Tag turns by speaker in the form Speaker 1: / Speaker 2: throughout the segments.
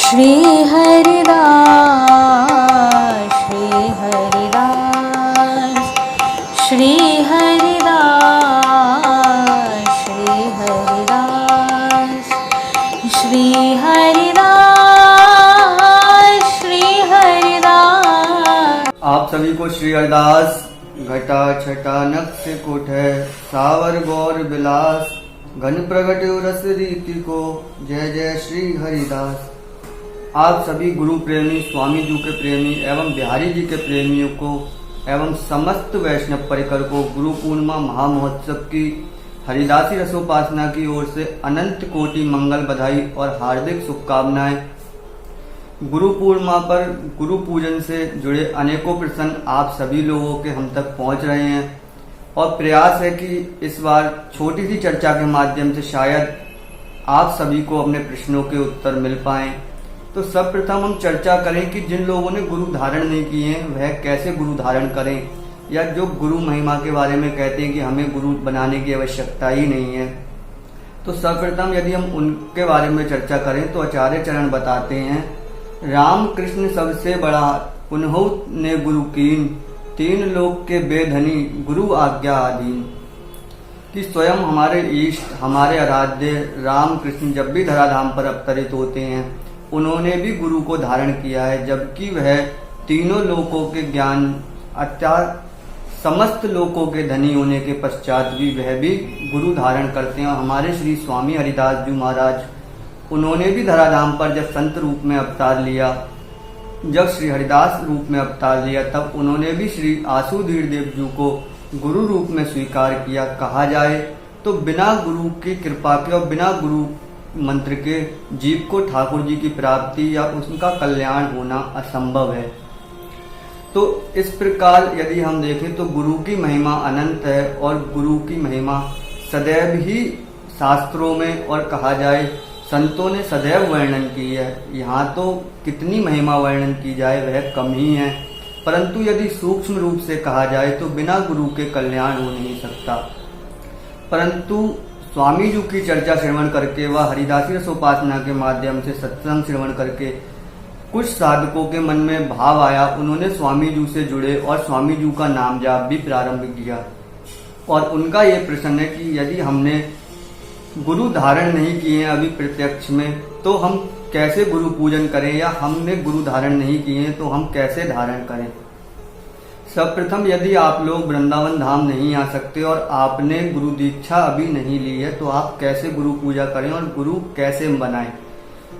Speaker 1: श्री हरिदास श्री हरिदास श्री हरिदास श्री हरिदास श्री हरिदास श्री हरिदास।
Speaker 2: आप सभी को श्री हरिदास घटा छटा नक्श कुट है सावर गौर विलास घन प्रगट रस रीति को जय जय श्री हरिदास। आप सभी गुरु प्रेमी, स्वामी जी के प्रेमी एवं बिहारी जी के प्रेमियों को एवं समस्त वैष्णव परिकर को गुरु पूर्णिमा महामहोत्सव की हरिदासी रसोपासना की ओर से अनंत कोटि मंगल बधाई और हार्दिक शुभकामनाएं। गुरु पूर्णिमा पर गुरु पूजन से जुड़े अनेकों प्रश्न आप सभी लोगों के हम तक पहुंच रहे हैं और प्रयास है कि इस बार छोटी सी चर्चा के माध्यम से शायद आप सभी को अपने प्रश्नों के उत्तर मिल पाएं। तो सर्वप्रथम हम चर्चा करें कि जिन लोगों ने गुरु धारण नहीं किए हैं वह कैसे गुरु धारण करें, या जो गुरु महिमा के बारे में कहते हैं कि हमें गुरु बनाने की आवश्यकता ही नहीं है। तो सर्वप्रथम यदि हम उनके बारे में चर्चा करें तो आचार्य चरण बताते हैं, राम कृष्ण सबसे बड़ा उन्हों ने गुरु कीन, तीन लोक के बेधनी गुरु आज्ञा अधीन। कि स्वयं हमारे इष्ट, हमारे आराध्य राम कृष्ण जब भी धराधाम पर अवतरित होते हैं उन्होंने भी गुरु को धारण किया है, जबकि वह तीनों लोकों के ज्ञान अर्थात समस्त लोकों के धनी होने के पश्चात भी वह भी गुरु धारण करते हैं। और हमारे श्री स्वामी हरिदास जी महाराज उन्होंने भी धराधाम पर जब संत रूप में अवतार लिया, जब श्री हरिदास रूप में अवतार लिया, तब उन्होंने भी श्री आसुधीर देव जी को गुरु रूप में स्वीकार किया। कहा जाए तो बिना गुरु की कृपा के और बिना गुरु मंत्र के जीव को ठाकुर जी की प्राप्ति या उसका कल्याण होना असंभव है। तो इस प्रकार यदि हम देखें तो गुरु की महिमा अनंत है और गुरु की महिमा सदैव ही शास्त्रों में और कहा जाए संतों ने सदैव वर्णन की है। यहाँ तो कितनी महिमा वर्णन की जाए वह कम ही है, परंतु यदि सूक्ष्म रूप से कहा जाए तो बिना गुरु के कल्याण हो नहीं सकता। परंतु स्वामी जी की चर्चा श्रवण करके व हरिदासी रसोपासना के माध्यम से सत्संग श्रवण करके कुछ साधकों के मन में भाव आया, उन्होंने स्वामी जी से जुड़े और स्वामी जी का नाम जाप भी प्रारंभ किया। और उनका ये प्रश्न है कि यदि हमने गुरु धारण नहीं किए हैं अभी प्रत्यक्ष में तो हम कैसे गुरु पूजन करें, या हमने गुरु धारण नहीं किए हैं तो हम कैसे धारण करें। सर्वप्रथम यदि आप लोग वृंदावन धाम नहीं आ सकते और आपने गुरु दीक्षा अभी नहीं ली है तो आप कैसे गुरु पूजा करें और गुरु कैसे बनाएं।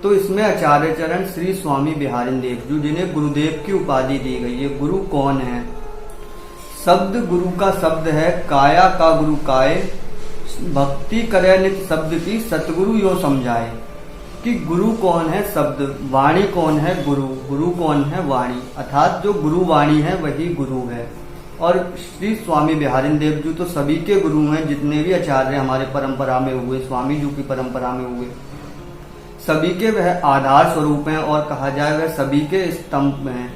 Speaker 2: तो इसमें आचार्य चरण श्री स्वामी बिहारी देव जी जिन्हें गुरुदेव की उपाधि दी गई है। गुरु कौन है? शब्द गुरु का शब्द है, काया का गुरु काय, भक्ति करे नित्य शब्द की सतगुरु यो समझाए। कि गुरु कौन है? शब्द। वाणी कौन है? गुरु। गुरु कौन है? वाणी। अर्थात जो गुरु वाणी है वही गुरु है। और श्री स्वामी बिहारी देव जी तो सभी के गुरु हैं, जितने भी आचार्य हमारे परंपरा में हुए, स्वामी जी की परंपरा में हुए, सभी के वह आधार स्वरूप हैं और कहा जाए वह सभी के स्तंभ हैं।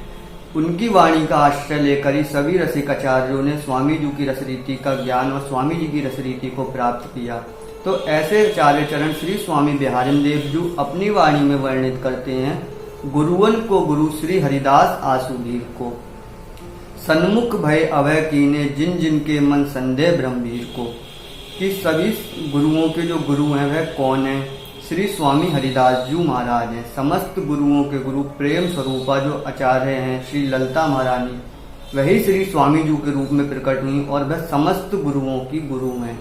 Speaker 2: उनकी वाणी का आश्रय लेकर ही सभी रसिक आचार्यों ने स्वामी जी की रसरीति का ज्ञान और स्वामी जी की रसरीति को प्राप्त किया। तो ऐसे आचार्य चरण श्री स्वामी बिहारी देव जी अपनी वाणी में वर्णित करते हैं, गुरुवन को गुरु श्री हरिदास आसुधीर को, सन्मुख भय अभय कीने जिन जिन के मन संदेह ब्रह्मवीर को। कि सभी गुरुओं के जो गुरु हैं वह कौन है? श्री स्वामी हरिदास जी महाराज हैं। समस्त गुरुओं के गुरु प्रेम स्वरूपा जो आचार्य हैं श्री ललिता महारानी, वही श्री स्वामी जी के रूप में प्रकट हुई और वह समस्त गुरुओं की गुरु हैं।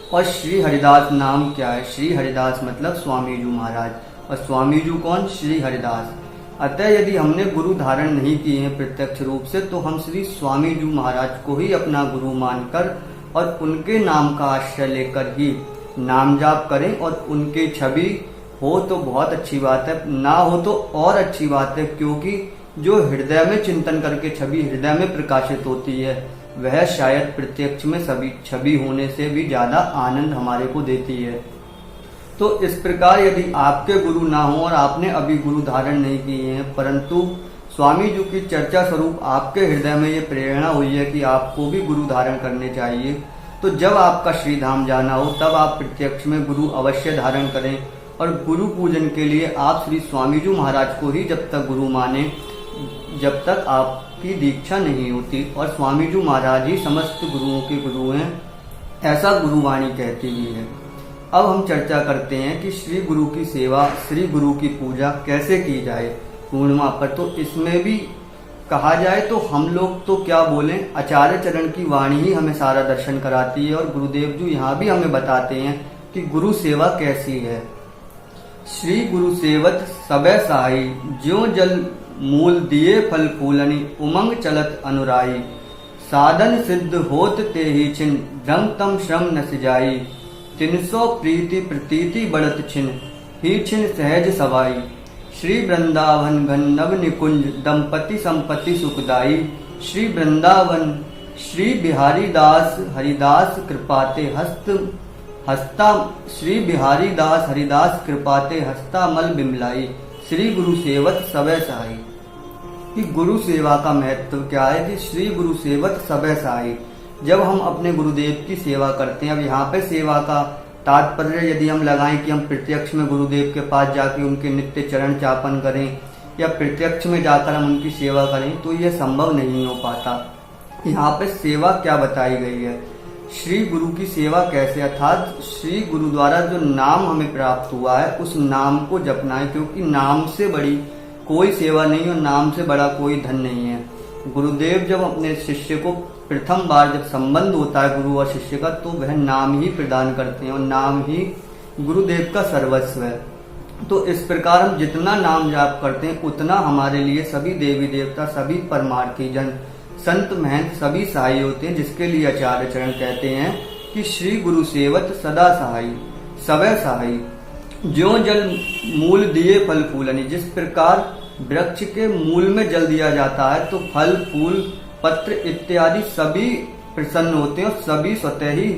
Speaker 2: और श्री हरिदास नाम क्या है? श्री हरिदास मतलब स्वामी जी महाराज, और स्वामी जी कौन? श्री हरिदास। अतः यदि हमने गुरु धारण नहीं किए हैं प्रत्यक्ष रूप से तो हम श्री स्वामी जी महाराज को ही अपना गुरु मानकर और उनके नाम का आश्रय लेकर ही नाम जाप करें। और उनके छवि हो तो बहुत अच्छी बात है, ना हो तो और अच्छी बात है, क्योंकि जो हृदय में चिंतन करके छवि हृदय में प्रकाशित होती है वह शायद प्रत्यक्ष में सभी छवि होने से भी ज्यादा आनंद हमारे को देती है। तो इस प्रकार यदि आपके गुरु ना हो और आपने अभी गुरु धारण नहीं किए हैं, परंतु स्वामी जी की चर्चा स्वरूप आपके हृदय में ये प्रेरणा हुई है कि आपको भी गुरु धारण करने चाहिए, तो जब आपका श्रीधाम जाना हो तब आप प्रत्यक्ष में गुरु अवश्य धारण करें और गुरु पूजन के लिए आप श्री स्वामी जी महाराज को ही जब तक गुरु माने, जब तक आपकी दीक्षा नहीं होती। और स्वामी जी महाराज ही समस्त गुरुओं के गुरु हैं, ऐसा गुरुवाणी कहती भी है। अब हम चर्चा करते हैं कि श्री गुरु की सेवा, श्री गुरु की पूजा कैसे की जाए पूर्णिमा पर। तो इसमें भी कहा जाए तो हम लोग तो क्या बोलें, आचार्य चरण की वाणी ही हमें सारा दर्शन कराती है। और गुरुदेव जी यहाँ भी हमें बताते हैं कि गुरु सेवा कैसी है। श्री गुरु सेवत सबे सहाई, ज्यों जल मूल दिए फल फूलनी, उमंग चलत अनुराई, साधन सिद्ध होत ते ही छिन, भ्रम तम श्रम न सिजाई, 300 प्रीति प्रतीति बढ़त छिन, ही छिन सहज सवाई, श्री वृंदावन घन नव निकुंज, दंपति संपत्ति सुखदाई, श्री वृंदावन श्री बिहारी दास हरिदास कृपाते हस्ता, श्री बिहारी दास हरिदास कृपाते हस्ता मल बिमलाई, श्री गुरु सेवत सबे सहाई। कि गुरु सेवा का महत्व क्या है कि श्री गुरु सेवत सबे सहाई। जब हम अपने गुरुदेव की सेवा करते हैं, अब यहाँ पे सेवा का तात्पर्य यदि हम लगाएं कि हम प्रत्यक्ष में गुरुदेव के पास जाके उनके नित्य चरण चापन करें या प्रत्यक्ष में जाकर हम उनकी सेवा करें, तो यह संभव नहीं हो पाता। यहाँ पे सेवा क्या बताई गई है, श्री गुरु की सेवा कैसे, अर्थात श्री गुरु द्वारा जो नाम हमें प्राप्त हुआ है उस नाम को जपना है, क्योंकि नाम से बड़ी कोई सेवा नहीं और नाम से बड़ा कोई धन नहीं है। गुरुदेव जब अपने शिष्य को प्रथम बार जब संबंध होता है गुरु और शिष्य का, तो वह नाम ही प्रदान करते हैं और नाम ही गुरुदेव का सर्वस्व है। तो इस प्रकार हम जितना नाम जाप करते हैं उतना हमारे लिए सभी देवी देवता, सभी परमार्थी जन, संत महंत सभी सहाय होते हैं, जिसके लिए आचार्य चरण कहते हैं कि श्री गुरु सेवत सदा सहाई सवै सहाई, ज्यों जल मूल दिए फल फूलनी। जिस प्रकार वृक्ष के मूल में जल दिया जाता है तो फल फूल पत्र इत्यादि सभी प्रसन्न होते हैं और सभी स्वतः ही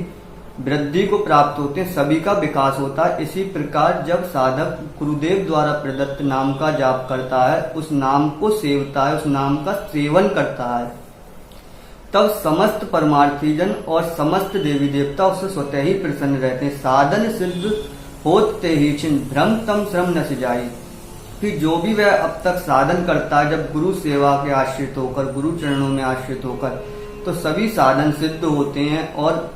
Speaker 2: वृद्धि को प्राप्त होते हैं, सभी का विकास होता है। इसी प्रकार जब साधक गुरुदेव द्वारा प्रदत्त नाम का जाप करता है, उस नाम को सेवता है, उस नाम का सेवन करता है, तब समस्त परमार्थी जन और समस्त देवी देवता उससे स्वतः ही प्रसन्न रहते हैं। साधन सिद्ध होते ही छिन, भ्रम तम श्रम न सिजाई। कि जो भी वह अब तक साधन करता है, जब गुरु सेवा के आश्रित होकर, गुरु चरणों में आश्रित होकर, तो सभी साधन सिद्ध होते हैं और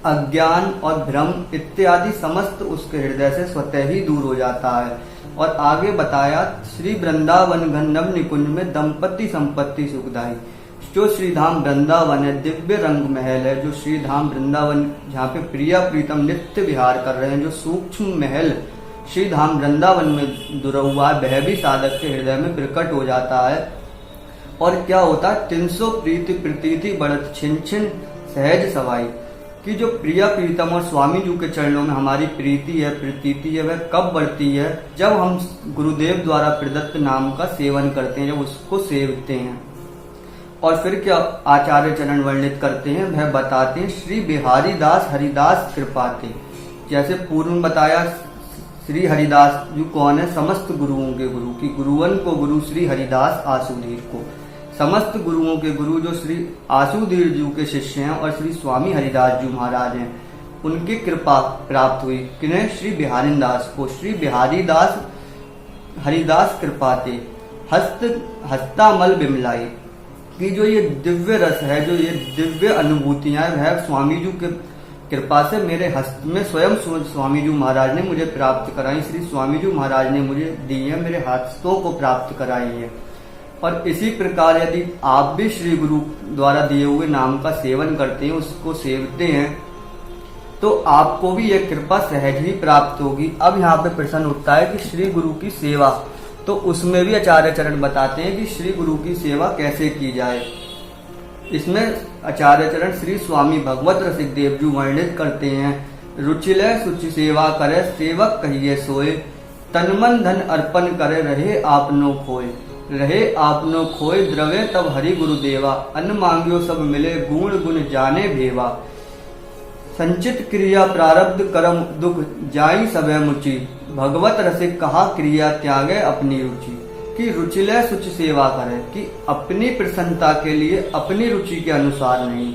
Speaker 2: अज्ञान और भ्रम इत्यादि समस्त उसके हृदय से स्वतः ही दूर हो जाता है। और आगे बताया, श्री वृंदावन घन नव निकुंज में दंपति संपत्ति सुखदाई। जो श्रीधाम वृंदावन है, दिव्य रंग महल है, जो श्रीधाम वृंदावन जहाँ पे प्रिया प्रीतम नित्य विहार कर रहे हैं, जो सूक्ष्म महल श्रीधाम वृंदावन में दुरा हुआ है, वह भी साधक के हृदय में प्रकट हो जाता है। और क्या होता है, 300 प्रीति प्रतीति बढ़त छिन छिन सहज सवाई। कि जो प्रिया प्रीतम और स्वामी जी के चरणों में हमारी प्रीति है, प्रतीति है, वह कब बढ़ती है, जब हम गुरुदेव द्वारा प्रदत्त नाम का सेवन करते हैं, जब उसको सेवते हैं। और फिर क्या आचार्य चरण वर्णित करते हैं, वह बताते हैं, श्री बिहारी दास हरिदास कृपाते। जैसे पूर्व में बताया, श्री हरिदास जी कौन है, समस्त गुरुओं के गुरु, की गुरुवन को गुरु श्री हरिदास आसुधीर को, समस्त गुरुओं के गुरु जो श्री आसुधीर जी के शिष्य हैं और श्री स्वामी हरिदास जी महाराज हैं, उनकी कृपा प्राप्त हुई। किन्हें, श्री बिहारी दास को, श्री बिहारी दास हरिदास कृपाते हस्तामल बिमलाई। कि जो ये दिव्य रस है, जो ये दिव्य अनुभूतियां वह स्वामी जी के कृपा से मेरे हस्त में स्वयं स्वामी जी महाराज ने मुझे प्राप्त कराई, श्री स्वामी जी महाराज ने मुझे दी है, मेरे हस्तों को प्राप्त कराई है। और इसी प्रकार यदि आप भी श्री गुरु द्वारा दिए हुए नाम का सेवन करते हैं, उसको सेवते हैं, तो आपको भी यह कृपा सहज ही प्राप्त होगी। अब यहाँ पे प्रश्न उठता है कि श्री गुरु की सेवा, तो उसमें भी आचार्य चरण बताते हैं कि श्री गुरु की सेवा कैसे की जाए। इसमें आचार्य चरण श्री स्वामी भगवत रसिक देव जी वर्णित करते हैं, रुचिलय सुचि सेवा करे सेवक कहिए सोए, तन मन धन अर्पण करे रहे आपनो खोए, रहे आपनो खोए द्रवे तब हरि गुरुदेवा, अन्न मांग्यो सब मिले गुण गुण जाने भेवा, संचित क्रिया प्रारब्ध कर्म दुख जाई सबे मुचि, भगवत रसिक कहा क्रिया त्यागे अपनी रुचि। कि रुचिलय सुच सेवा करे, कि अपनी प्रसन्नता के लिए अपनी रुचि के अनुसार नहीं।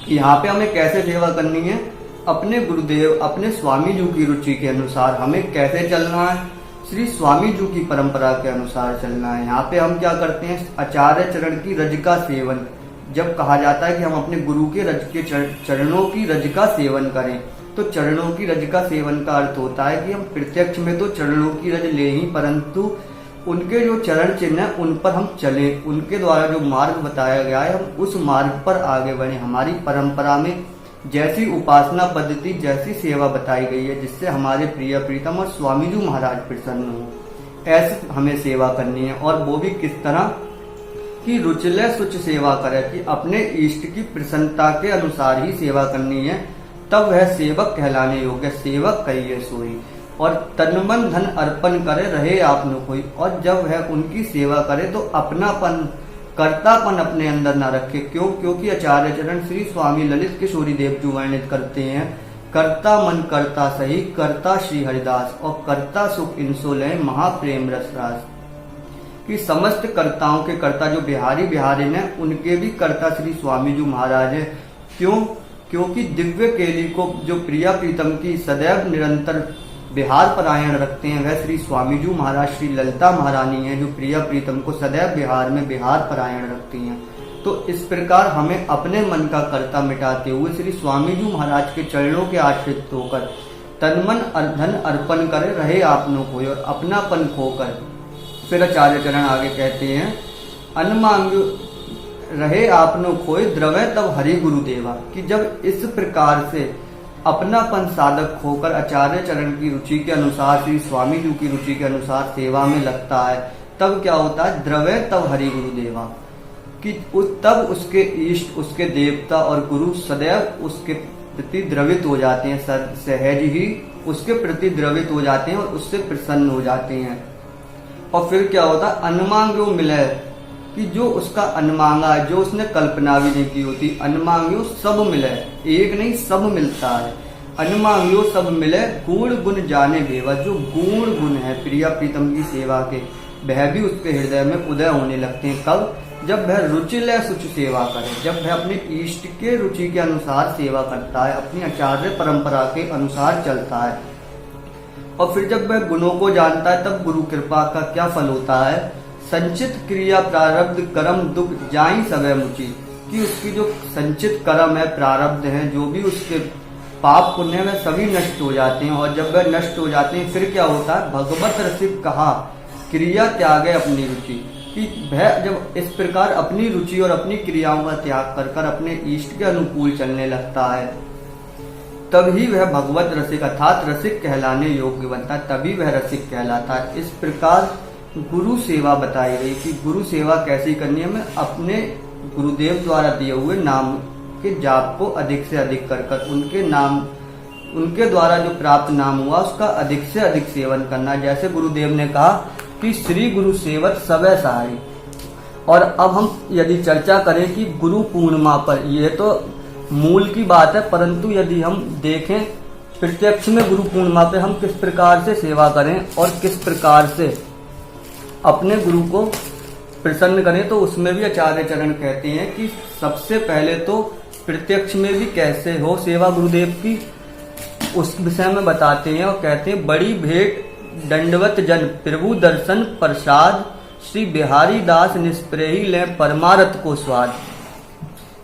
Speaker 2: यहाँ पे हमें कैसे सेवा करनी है, अपने गुरुदेव अपने स्वामी जी की रुचि के अनुसार हमें कैसे चलना है, श्री स्वामी जी की परंपरा के अनुसार चलना है। यहाँ पे हम क्या करते हैं, आचार्य चरण की रज का सेवन। जब कहा जाता है कि हम अपने गुरु के रज के चरणों की रज का सेवन करें, तो चरणों की रज का सेवन का अर्थ होता है कि हम प्रत्यक्ष में तो चरणों की रज ले ही, परंतु उनके जो चरण चिन्ह है उन पर हम चले, उनके द्वारा जो मार्ग बताया गया है हम उस मार्ग पर आगे बढ़े। हमारी परंपरा में जैसी उपासना पद्धति, जैसी सेवा बताई गई है, जिससे हमारे प्रिय प्रीतम और स्वामी जी महाराज प्रसन्न हो, ऐसे हमें सेवा करनी है। और वो भी किस तरह कि रुचिले सुच सेवा करे, कि अपने इष्ट की प्रसन्नता के अनुसार ही सेवा करनी है, तब वह सेवक कहलाने योग्य। सेवक कहिए सोई, और तन मन धन अर्पण करे रहे आप न कोई। और जब वह उनकी सेवा करे तो अपनापन कर्तापन अपने अंदर न रखे। क्यों? क्योंकि आचार्य चरण श्री स्वामी ललित किशोरी देव जी वर्णित करते हैं, कर्ता मन कर्ता सही, कर्ता श्री हरिदास, और कर्ता सुख इनसो ले महाप्रेम रसरास। कि समस्त कर्ताओं के कर्ता जो बिहारी बिहारिन है, उनके भी कर्ता श्री स्वामी जी महाराज है। क्यों? क्योंकि दिव्य केली को जो प्रिया प्रीतम की सदैव निरंतर बिहार परायण रखते हैं, वह श्री स्वामी जी महाराज श्री ललिता महारानी है, जो प्रिया प्रीतम को सदैव बिहार में बिहार परायण रखती हैं। तो इस प्रकार हमें अपने मन का कर्ता मिटाते हुए श्री स्वामी जी महाराज के चरणों के आश्रित होकर तन मन धन अर्पण करे रहे आपनों को, और अपनापन खोकर फिर आचार्य चरण आगे कहते हैं, अनमांग रहे आपनो खोए द्रव्य तब हरि गुरुदेवा। कि जब इस प्रकार से अपनापन साधक होकर आचार्य चरण की रुचि के अनुसार, श्री स्वामी जी की रुचि के अनुसार सेवा में लगता है, तब क्या होता है, द्रव्य तब हरि गुरुदेवा। कि तब उसके इष्ट, उसके देवता और गुरु सदैव उसके प्रति द्रवित हो जाते हैं, सहज ही उसके प्रति द्रवित हो जाते हैं और उससे प्रसन्न हो जाते हैं। और फिर क्या होता है, अनमांग्यो मिले, कि जो उसका अनमांगा है, जो उसने कल्पना भी नहीं की होती, अनमांग्यो सब मिले, एक नहीं सब मिलता है। अनमांग्यो सब मिले, गुण गुण जाने बेवा। जो गुण गुण है प्रिया प्रीतम की सेवा के, वह भी उसके हृदय में उदय होने लगते हैं। कब? जब वह रुचिलय सुच सेवा करे, जब वह अपने इष्ट के रुचि के अनुसार सेवा करता है, अपनी आचार्य परंपरा के अनुसार चलता है। और फिर जब वह गुणों को जानता है, तब गुरु कृपा का क्या फल होता है, संचित क्रिया प्रारब्ध कर्म दुख जाई सवै मुचि। कि उसकी जो संचित कर्म है, प्रारब्ध है, जो भी उसके पाप पुण्य में सभी नष्ट हो जाते हैं। और जब वह नष्ट हो जाते हैं, फिर क्या होता है, भगवत रसिक कहा क्रिया त्यागे अपनी रुचि। कि वह जब इस प्रकार अपनी रुचि और अपनी क्रियाओं का त्याग कर कर अपने इष्ट के अनुकूल चलने लगता है, तभी वह भगवत रसिक अर्थात रसिक कहलाने योग्य बनता है, तभी वह रसिक कहलाता है। इस प्रकार गुरु सेवा बताई गई कि गुरु सेवा कैसी करनी है। मैं अपने गुरुदेव द्वारा दिए हुए नाम के जाप को अधिक से अधिक कर कर उनके नाम, उनके द्वारा जो प्राप्त नाम हुआ उसका अधिक से अधिक सेवन करना। जैसे गुरुदेव ने कहा कि श्री गुरु सेवत सवै सहारी। और अब हम यदि चर्चा करें कि गुरु पूर्णिमा पर, यह तो मूल की बात है, परंतु यदि हम देखें प्रत्यक्ष में गुरु पूर्णिमा पे हम किस प्रकार से सेवा करें और किस प्रकार से अपने गुरु को प्रसन्न करें, तो उसमें भी आचार्य चरण कहते हैं कि सबसे पहले तो प्रत्यक्ष में भी कैसे हो सेवा गुरुदेव की, उस विषय में बताते हैं। और कहते हैं, बड़ी भेंट दंडवत जन प्रभु दर्शन प्रसाद, श्री बिहारी दास निष्प्रेही ले परमारथ को स्वाद।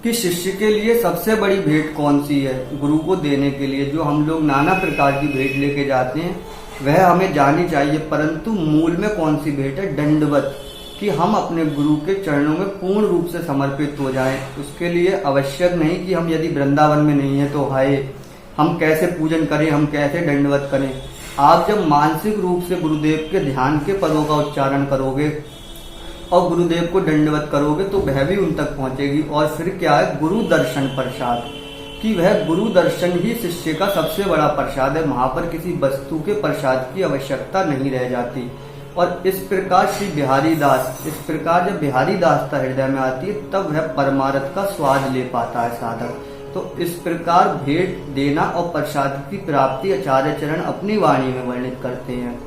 Speaker 2: कि शिष्य के लिए सबसे बड़ी भेंट कौन सी है गुरु को देने के लिए। जो हम लोग नाना प्रकार की भेंट लेके जाते हैं वह हमें जानी चाहिए, परंतु मूल में कौन सी भेंट है, दंडवत। कि हम अपने गुरु के चरणों में पूर्ण रूप से समर्पित हो जाएं। उसके लिए आवश्यक नहीं कि हम यदि वृंदावन में नहीं है तो हाय हम कैसे पूजन करें, हम कैसे दंडवत करें। आप जब मानसिक रूप से गुरुदेव के ध्यान के पदों का उच्चारण करोगे और गुरुदेव को दंडवत करोगे तो वह भी उन तक पहुंचेगी। और फिर क्या है, गुरु दर्शन प्रसाद, कि वह गुरु दर्शन ही शिष्य का सबसे बड़ा प्रसाद है। वहां पर किसी वस्तु के प्रसाद की आवश्यकता नहीं रह जाती। और इस प्रकार श्री बिहारी दास, इस प्रकार जब बिहारी दासता हृदय में आती है तब वह परमारथ का स्वाद ले पाता है साधक। तो इस प्रकार भेंट देना और प्रसाद की प्राप्ति आचार्य चरण अपनी वाणी में वर्णित करते हैं।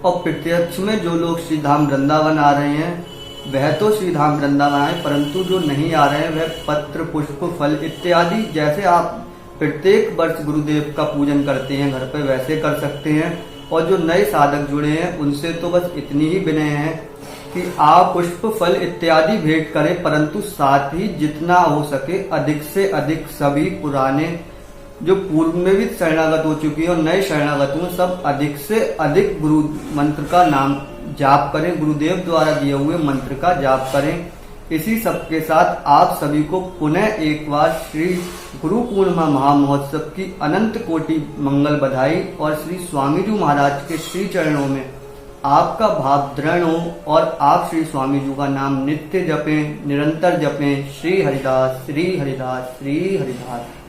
Speaker 2: और प्रत्यक्ष में जो लोग श्रीधाम वृंदावन आ रहे हैं वह तो श्रीधाम वृंदावन आए, परंतु जो नहीं आ रहे हैं वह पत्र पुष्प फल इत्यादि, जैसे आप प्रत्येक वर्ष गुरुदेव का पूजन करते हैं घर पे, वैसे कर सकते हैं। और जो नए साधक जुड़े हैं उनसे तो बस इतनी ही विनय है कि आप पुष्प फल इत्यादि भेंट करें, परंतु साथ ही जितना हो सके अधिक से अधिक सभी पुराने जो पूर्व में भी शरणागत हो चुकी है और नए शरणागत हुए सब अधिक से अधिक गुरु मंत्र का नाम जाप करें, गुरुदेव द्वारा दिए हुए मंत्र का जाप करें। इसी सब के साथ आप सभी को पुनः एक बार श्री गुरु पूर्णिमा महामहोत्सव की अनंत कोटि मंगल बधाई और श्री स्वामी जी महाराज के श्री चरणों में आपका भाव दृढ़ हो और आप श्री स्वामी जी का नाम नित्य जपें, निरंतर जपें। श्री हरिदास, श्री हरिदास, श्री हरिदास।